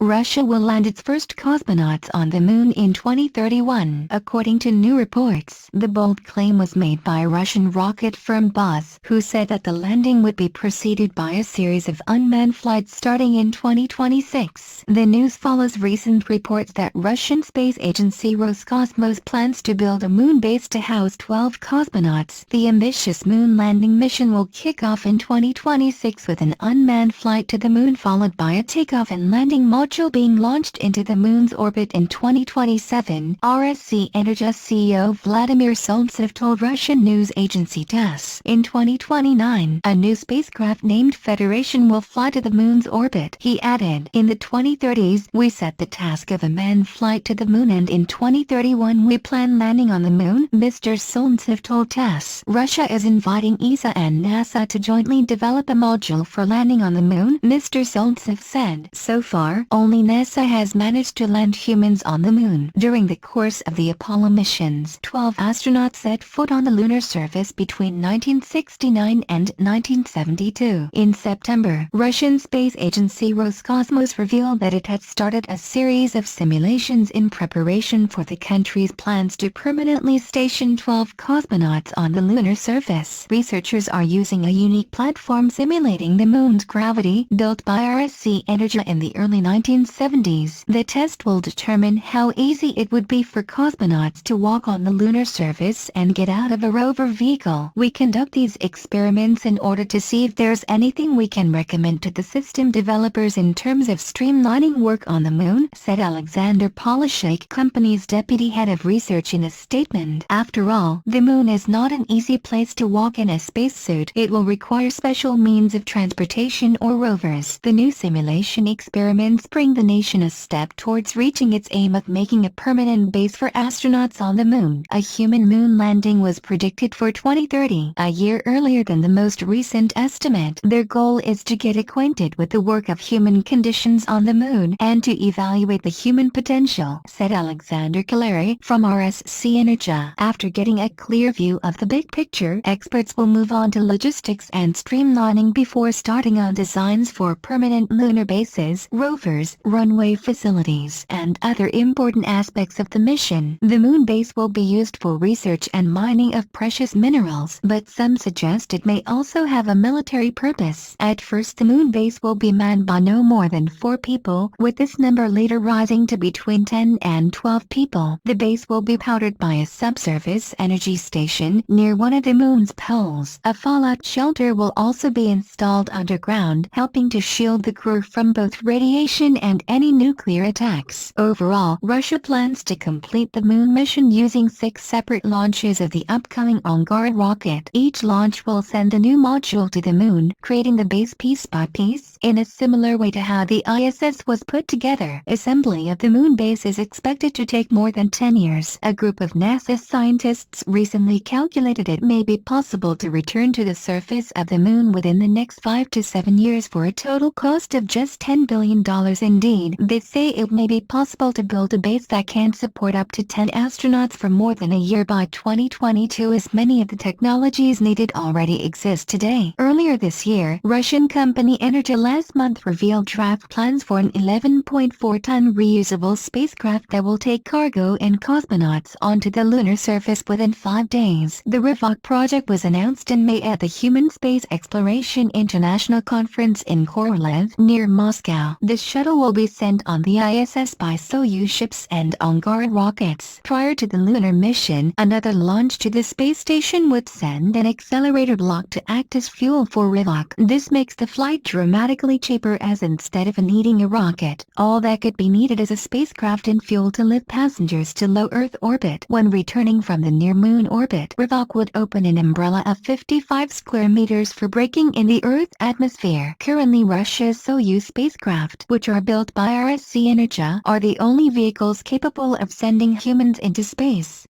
Russia will land its first cosmonauts on the moon in 2031. According to new reports, the bold claim was made by Russian rocket firm Buzz, who said that the landing would be preceded by a series of unmanned flights starting in 2026. The news follows recent reports that Russian space agency Roscosmos plans to build a moon base to house 12 cosmonauts. The ambitious moon landing mission will kick off in 2026 with an unmanned flight to the moon followed by a takeoff and landing module being launched into the moon's orbit in 2027. RSC Energia CEO Vladimir Solntsev told Russian news agency TASS. In 2029, a new spacecraft named Federation will fly to the moon's orbit. He added, "In the 2030s, we set the task of a manned flight to the moon, and in 2031 we plan landing on the moon," Mr. Solntsev told TASS. Russia is inviting ESA and NASA to jointly develop a module for landing on the moon, Mr. Solntsev said. So far, only NASA has managed to land humans on the moon. During the course of the Apollo missions, 12 astronauts set foot on the lunar surface between 1969 and 1972. In September, Russian space agency Roscosmos revealed that it had started a series of simulations in preparation for the country's plans to permanently station 12 cosmonauts on the lunar surface. Researchers are using a unique platform simulating the moon's gravity, built by RSC Energia in the early 1970s. The test will determine how easy it would be for cosmonauts to walk on the lunar surface and get out of a rover vehicle. "We conduct these experiments in order to see if there's anything we can recommend to the system developers in terms of streamlining work on the moon," said Alexander Polishek, company's deputy head of research, in a statement. "After all, the moon is not an easy place to walk in a spacesuit. It will require special means of transportation or rovers." The new simulation experiments bring the nation a step towards reaching its aim of making a permanent base for astronauts on the moon. A human moon landing was predicted for 2030, a year earlier than the most recent estimate. Their goal is to get acquainted with the work of human conditions on the moon and to evaluate the human potential, said Alexander Kaleri from RSC Energia. After getting a clear view of the big picture, experts will move on to logistics and streamlining before starting on designs for permanent lunar bases, rovers, runway facilities, and other important aspects of the mission. The moon base will be used for research and mining of precious minerals, but some suggest it may also have a military purpose. At first, the moon base will be manned by no more than 4 people, with this number later rising to between 10 and 12 people. The base will be powered by a subsurface energy station near one of the moon's poles. A fallout shelter will also be installed underground, helping to shield the crew from both radiation and any nuclear attacks. Overall, Russia plans to complete the moon mission using 6 separate launches of the upcoming Angara rocket. Each launch will send a new module to the moon, creating the base piece by piece, in a similar way to how the ISS was put together. Assembly of the moon base is expected to take more than 10 years. A group of NASA scientists recently calculated it may be possible to return to the surface of the moon within the next 5 to 7 years for a total cost of just $10 billion. Indeed, they say it may be possible to build a base that can support up to 10 astronauts for more than a year by 2022, as many of the technologies needed already exist today. Earlier this year, Russian company Energia last month revealed draft plans for an 11.4-ton reusable spacecraft that will take cargo and cosmonauts onto the lunar surface within 5 days. The Rivok project was announced in May at the Human Space Exploration International Conference in Korolev, near Moscow. The shuttle will be sent on the ISS by Soyuz ships and Angara rockets. Prior to the lunar mission, another launch to the space station would send an accelerator block to act as fuel for Rivok. This makes the flight dramatically cheaper, as instead of needing a rocket, all that could be needed is a spacecraft and fuel to lift passengers to low Earth orbit. When returning from the near-moon orbit, Rivok would open an umbrella of 55 square meters for braking in the Earth's atmosphere. Currently, Russia's Soyuz spacecraft, which are built by RSC Energia, are the only vehicles capable of sending humans into space.